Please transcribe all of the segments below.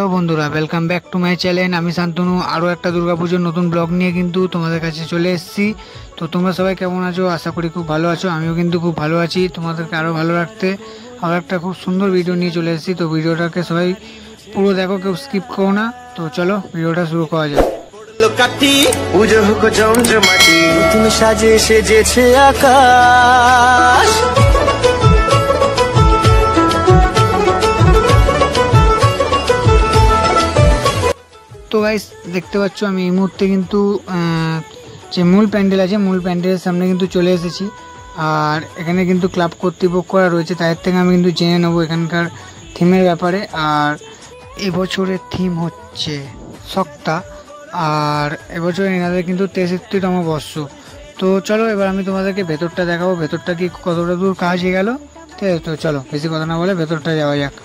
Hello বন্ধুরা, welcome back to my channel. আমি শান্তনু আরও একটা দুর্গাপুজোর নতুন ব্লগ নিয়ে কিন্তু তোমাদের কাছে চলে এসেছি। তো তোমরা সবাই কেমন আছো? আশা করি খুব ভালো আছো। আমিও কিন্তু খুব ভালো আছি। তোমাদেরকে আরও ভালো রাখতে আরও একটা খুব সুন্দর ভিডিও নিয়ে চলে এসেছি। তো ভিডিওটাকে সবাই পুরো দেখো, কেউ স্কিপ করো না। তো চলো ভিডিওটা শুরু করা যাক। পুজো হোক জমজমাটি, নতুন সাজে সেজেছে আকাশ। তো গাইস দেখতে পাচ্ছ আমি এই মুহূর্তে কিন্তু যে মূল প্যান্ডেল আছে, মূল প্যান্ডেলের সামনে কিন্তু চলে এসেছি। আর এখানে কিন্তু ক্লাব কর্তৃপক্ষরা রয়েছে, তাদের থেকে আমি কিন্তু জেনে নেবো এখানকার থিমের ব্যাপারে। আর এবছরের থিম হচ্ছে সক্তা, আর এবছর এনাদের কিন্তু 63তম বর্ষ। তো চলো এবার আমি তোমাদেরকে ভেতরটা দেখাবো, ভেতরটা কি কতটা দূর কাজ হয়ে গেল। ঠিক আছে, তো চলো বেশি কথা না বলে ভেতরটা যাওয়া যাক।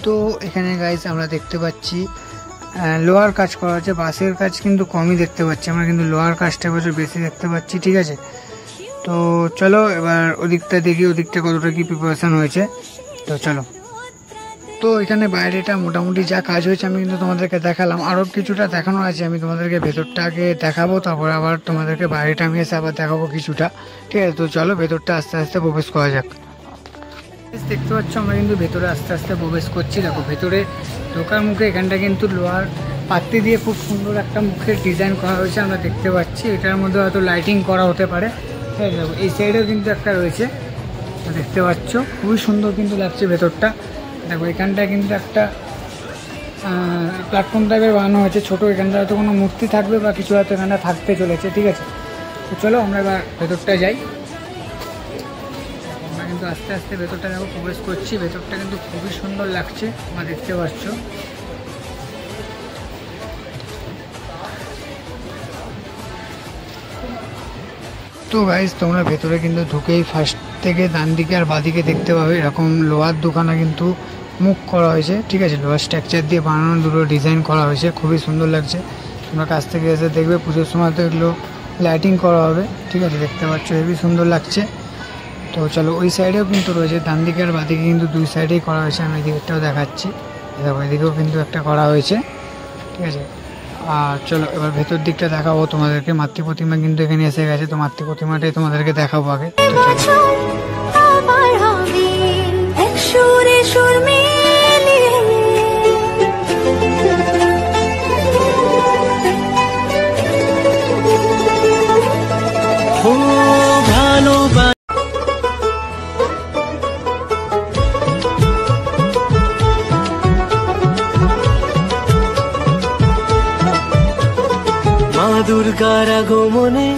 তো এখানে গাইস আমরা দেখতে পাচ্ছি লোহার কাজ করা হচ্ছে, বাঁশের কাজ কিন্তু কমই দেখতে পাচ্ছি আমরা, কিন্তু লোহার কাজটা এবছর বেশি দেখতে পাচ্ছি। ঠিক আছে, তো চলো এবার ওদিকটা দেখি, ওদিকটা কতটা কি প্রিপারেশন হয়েছে। তো চলো। তো এখানে বাইরেটা মোটামুটি যা কাজ হয়েছে আমি কিন্তু তোমাদেরকে দেখালাম, আরও কিছুটা দেখানো আছে। আমি তোমাদেরকে ভেতরটা আগে দেখাবো, তারপর আবার তোমাদেরকে বাইরেটা আমি এসে আবার দেখাবো কিছুটা। ঠিক আছে, তো চলো ভেতরটা আস্তে আস্তে প্রবেশ করা যাক। দেখতে পাচ্ছ আমরা কিন্তু ভেতরে আস্তে আস্তে প্রবেশ করছি। দেখো ভেতরে ঢোকার মুখে এখানটা কিন্তু লোহার পাত্তি দিয়ে খুব সুন্দর একটা মুখের ডিজাইন করা হয়েছে আমরা দেখতে পাচ্ছি। এটার মধ্যে হয়তো লাইটিং করা হতে পারে। ঠিক আছে, দেখো এই সাইডেও কিন্তু একটা রয়েছে, দেখতে পাচ্ছ খুবই সুন্দর কিন্তু লাগছে ভেতরটা। দেখো এখানটা কিন্তু একটা প্ল্যাটফর্ম টাইপের বানানো হয়েছে ছোটো, এখানটা হয়তো কোনো মূর্তি থাকবে বা কিছু হয়তো এখানটা থাকতে চলেছে। ঠিক আছে, তো চলো আমরা এবার ভেতরটা যাই। কিন্তু আস্তে আস্তে ভেতরটা দেখো প্রবেশ করছি, ভেতরটা কিন্তু খুবই সুন্দর লাগছে তোমরা দেখতে পাচ্ছ। তো গাইস তোমরা ভেতরে কিন্তু ঢুকেই ফার্স্ট থেকে ডান দিকে আর বাঁদিকে দেখতে পাবে এরকম লোহার দোকানে কিন্তু মুখ করা হয়েছে। ঠিক আছে, লোহার স্ট্রাকচার দিয়ে বানানো দুটো ডিজাইন করা হয়েছে, খুবই সুন্দর লাগছে। তোমরা কাছ থেকে এসে দেখবে, পুজোর সময় তো এগুলো লাইটিং করা হবে। ঠিক আছে, দেখতে পাচ্ছ হেবি সুন্দর লাগছে। তো চলো ওই সাইডেও কিন্তু রয়েছে, ডান দিকে আর বাঁদিকে কিন্তু দুই সাইডেই করা হয়েছে। আমি এই দিকটাও দেখাচ্ছি, দেখো এদিকেও কিন্তু একটা করা হয়েছে। ঠিক আছে, আর চলো এবার ভেতর দিকটা দেখাবো তোমাদেরকে। মাতৃ প্রতিমা কিন্তু এখানে এসে গেছে, তো মাতৃ প্রতিমাটাই তোমাদেরকে দেখাবো আগে। দুর্গার আগমনে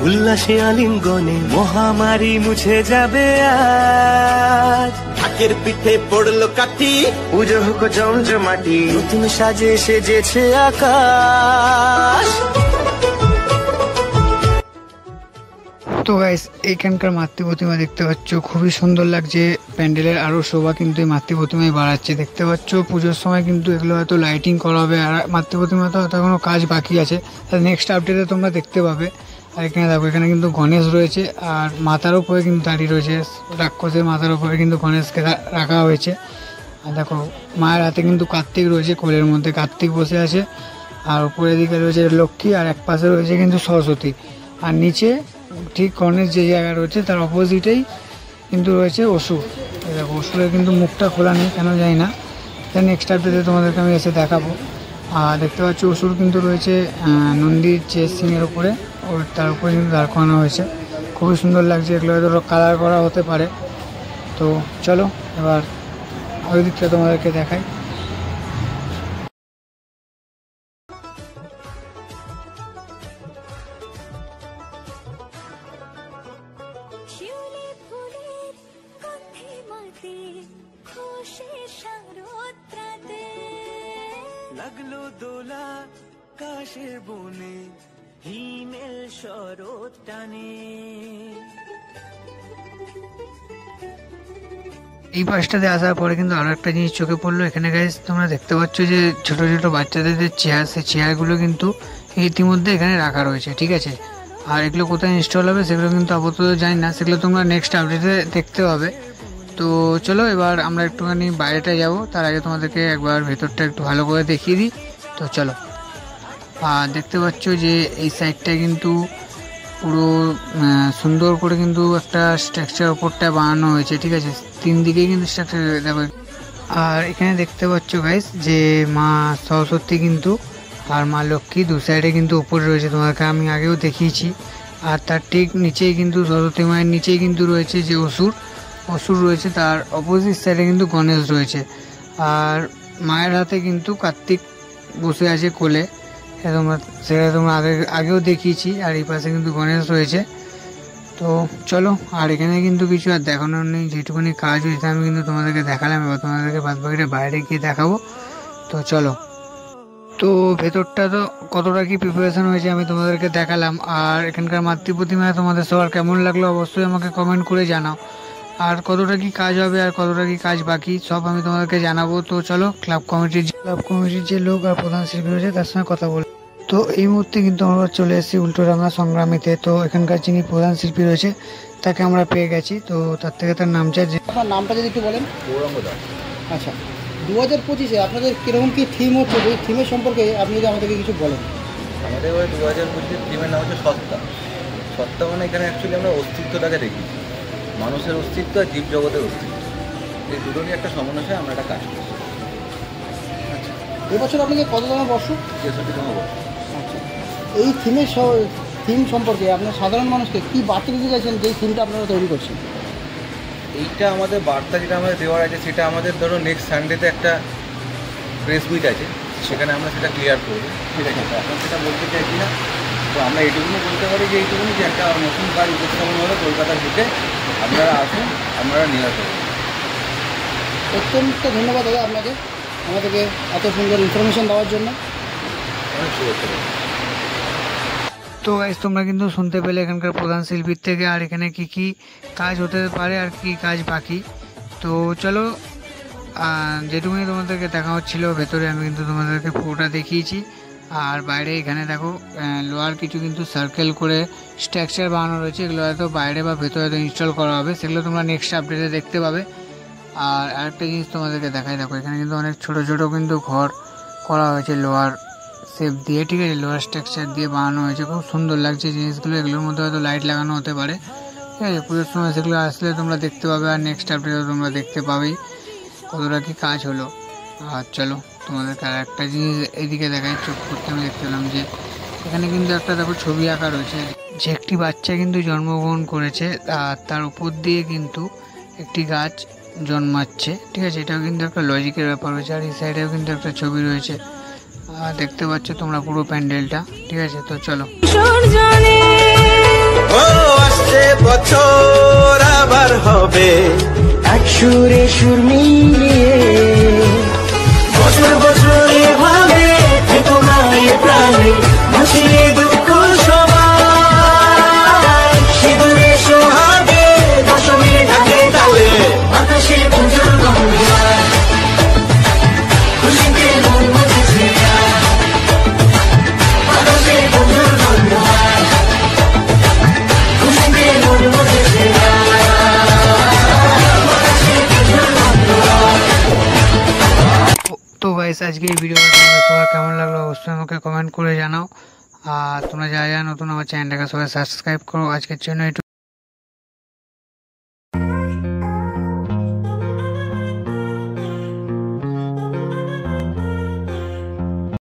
উল্লাসে আলিঙ্গনে মহামারী মুছে যাবে আজ। ঢাকের পিঠে পড়লো কাঠি, পুজো হোক জমজমাটি, নতুন সাজে সেজেছে আকাশ। তো গাইস এইখানকার মাতৃ প্রতিমা দেখতে পাচ্ছ খুবই সুন্দর লাগছে। প্যান্ডেলের আরও শোভা কিন্তু এই মাতৃ প্রতিমায় বাড়াচ্ছে। দেখতে পাচ্ছ পুজোর সময় কিন্তু এগুলো হয়তো লাইটিং করা হবে, আর মাতৃ প্রতিমা তো হয়তো এখনও কাজ বাকি আছে, নেক্সট আপডেটে তোমরা দেখতে পাবে। আর এখানে দেখো এখানে কিন্তু গণেশ রয়েছে, আর মাথার উপরে কিন্তু দাঁড়িয়ে রয়েছে, রাক্ষসের মাথার উপরে কিন্তু গণেশকে রাখা হয়েছে। আর দেখো মায়ের হাতে কিন্তু কার্তিক রয়েছে, কোলের মধ্যে কার্তিক বসে আছে, আর উপরের দিকে রয়েছে লক্ষ্মী, আর এক পাশে রয়েছে কিন্তু সরস্বতী। আর নিচে ঠিক গণেশ যে জায়গা রয়েছে তার অপোজিটেই কিন্তু রয়েছে অসুর। দেখো অসুরের কিন্তু মুখটা খোলা নেই, কেন জানি না, নেক্সট আপডেটে তোমাদেরকে আমি এসে দেখাবো। আর দেখতে পাচ্ছি অসুর কিন্তু রয়েছে নন্দীর যে সিংয়ের উপরে, তার উপরে কিন্তু দাঁড় করানো হয়েছে, খুবই সুন্দর লাগছে। এগুলো হয়তো কালার করা হতে পারে। তো চলো এবার ওই দিকটা তোমাদেরকে দেখাই। লাগলো দোলা কাশের বনে, হিমেল শরৎ টানে। এই পাশটাতে আসার পরে কিন্তু আরো একটা জিনিস চোখে পড়লো। এখানে গাইস তোমরা দেখতে পাচ্ছ যে ছোট ছোট বাচ্চাদের যে চেয়ার, সেই চেয়ারগুলো কিন্তু ইতিমধ্যে এখানে রাখা রয়েছে, ঠিক আছে। আর এগুলো কোথায় ইনস্টল হবে সেগুলো কিন্তু আপাতত জানি না, সেগুলো তোমরা নেক্সট আপডেটে দেখতে পাবে। তো চলো এবার আমরা একটুখানি বাইরেটা যাব, তার আগে তোমাদেরকে একবার ভেতরটা একটু ভালো করে দেখিয়ে দিই। তো চলো। আর দেখতে পাচ্ছ যে এই সাইডটা কিন্তু পুরো সুন্দর করে কিন্তু একটা স্ট্রাকচার ওপরটা বানানো হয়েছে, ঠিক আছে। 3 দিকেই কিন্তু স্ট্রাকচার দেখো। আর এখানে দেখতে পাচ্ছ গাইস যে মা সরস্বতী কিন্তু আর মা লক্ষ্মী দু সাইডে কিন্তু উপরে রয়েছে, তোমাকে আমি আগেও দেখিয়েছি। আর তার ঠিক নিচেই কিন্তু সরস্বতী মায়ের নিচেই কিন্তু রয়েছে যে অসুর রয়েছে, তার অপোজিট সাইডে কিন্তু গণেশ রয়েছে। আর মায়ের হাতে কিন্তু কার্তিক বসে আছে কোলে, সেটা তোমরা আগেও দেখিয়েছি। আর এই পাশে কিন্তু গণেশ রয়েছে। তো চলো, আর এখানে কিন্তু কিছু আর দেখানোর নেই, যেটুকুনি কাজ হয়েছে আমি কিন্তু তোমাদেরকে দেখালাম, এবার তোমাদেরকে বাদ বাকিটা বাইরে গিয়ে দেখাবো। তো চলো। তো ভেতরটা তো কতটা কি প্রিপারেশন হয়েছে আমি তোমাদেরকে দেখালাম। আর এখানকার মাতৃ প্রতিমা তোমাদের সবার কেমন লাগলো অবশ্যই আমাকে কমেন্ট করে জানাও। আর কতটা কি কাজ হবে আর কতটা কি কাজ বাকি সব আমি তোমাদেরকে জানাবো। তো চলো ক্লাব কমিটির যে লোক আর প্রধান শিল্পী রয়েছে তার সঙ্গে কথা বলি। তো এই মুহূর্তে কিন্তু আমরা চলে এসেছি উল্টোডাঙ্গা সংগ্রামীতে। তো এখানকার যিনি প্রধান শিল্পী রয়েছে তাকে আমরা পেয়ে গেছি। তো তার থেকে তার নামটা আপনার নামটা যদি একটু বলেন। আচ্ছা, 2025-এ আপনাদের কীরকম কী থিম হচ্ছে, ওই থিমের সম্পর্কে আপনি যদি আমাদেরকে কিছু বলেন। আমাদের ওই 2025 থিমের নাম হচ্ছে সত্তা। সত্তা মানে এখানে অ্যাকচুয়ালি আমরা অস্তিত্বটাকে দেখি, মানুষের অস্তিত্ব আর জীব জগতের অস্তিত্ব, এই দুটোরই একটা সমন্বয়ে আমরা একটা কাজ করছি। আচ্ছা, এবছর আপনাদের কততম বর্ষ? 63তম বর্ষ। আচ্ছা, এই থিম সম্পর্কে আপনার সাধারণ মানুষকে কী বার্তা দিতে চাইছেন যেই থিমটা আপনারা তৈরি করছেন? এইটা আমাদের বার্তা যেটা আমাদের দেওয়ার আছে সেটা আমাদের ধরো নেক্সট সানডেতে একটা প্রেস মিট আছে, সেখানে আমরা সেটা ক্লিয়ার করবো, ঠিক আছে। তো এখন সেটা বলতে চাইছি না। তো আমরা এইটুকুনি বলতে পারি যে এইটুকুনি যে একটা নতুন কাজ উপস্থাপন হলো কলকাতার বুকে, আপনারা আসুন, আপনারা নিয়ে আসুন। অত্যন্ত ধন্যবাদ দাদা আপনাকে আমাদেরকে এত সুন্দর ইনফরমেশন দেওয়ার জন্য। অনেক শুভেচ্ছা। তো গাইস তোমরা কিন্তু শুনতে পেলে এখানকার প্রধান শিল্পীর থেকে আর এখানে কি কি কাজ হতে পারে আর কি কাজ বাকি। তো চলো, যেটুকুনি তোমাদেরকে দেখা হচ্ছিল ভেতরে আমি কিন্তু তোমাদেরকে পুরোটা দেখিয়েছি। আর বাইরে এখানে দেখো লোহার কিছু কিন্তু সার্কেল করে স্ট্রাকচার বানানো রয়েছে, এগুলো হয়তো বাইরে বা ভেতরে হয়তো ইনস্টল করা হবে, সেগুলো তোমরা নেক্সট আপডেটে দেখতে পাবে। আর আরেকটা জিনিস তোমাদেরকে দেখাই, দেখো এখানে কিন্তু অনেক ছোট ছোট কিন্তু ঘর করা হয়েছে লোহার শেপ দিয়ে, ঠিক আছে, লোহার স্ট্রাকচার দিয়ে বানানো হয়েছে, খুব সুন্দর লাগছে জিনিসগুলো। এগুলোর মধ্যে হয়তো লাইট লাগানো হতে পারে, ঠিক আছে। পুজোর সময় সেগুলো আসলে তোমরা দেখতে পাবে, আর নেক্সট আপডেটে তোমরা দেখতে পাবেই কতটা কি কাজ হলো। আর চলো তোমাদেরকে আর একটা জিনিস এদিকে দেখাই, চোখ করতে আমি দেখতে পেলাম যে এখানে কিন্তু একটা দেখো ছবি আঁকা রয়েছে, যে একটি বাচ্চা কিন্তু জন্মগ্রহণ করেছে আর তার উপর দিয়ে কিন্তু একটি গাছ জন্মাচ্ছে, ঠিক আছে। এটাও কিন্তু একটা লজিকের ব্যাপার রয়েছে। আর এই সাইডেও কিন্তু একটা ছবি রয়েছে, দেখতে পাচ্ছ তোমরা পুরো প্যান্ডেলটা, ঠিক আছে। তো চলো। আসছে বছর আবার হবে এক সুরে সুর মিলিয়ে, বছর বছর এভাবে থেকো না এ প্রাণে, ভাসিয়ে দুঃখ সবাই, সিঁদুরে সোহাগে দশমীর ঢাকে তালে, আকাশে পুজোর গঙ্গায় খুশিতে মন মজেছে যায়, আকাশে পুজোর গঙ্গায় খুশিতে মন মজেছে যায়, আকাশে পুজোর গঙ্গায়। তো গাইস আজকে এই ভিডিওটা তোমাদের সবার কেমন লাগলো অবশ্যই আমাকে কমেন্ট করে জানাও। আর তোমরা যারা নতুন আমার চ্যানেলটাকে সবাই সাবস্ক্রাইব করো। আজকের জন্য একটু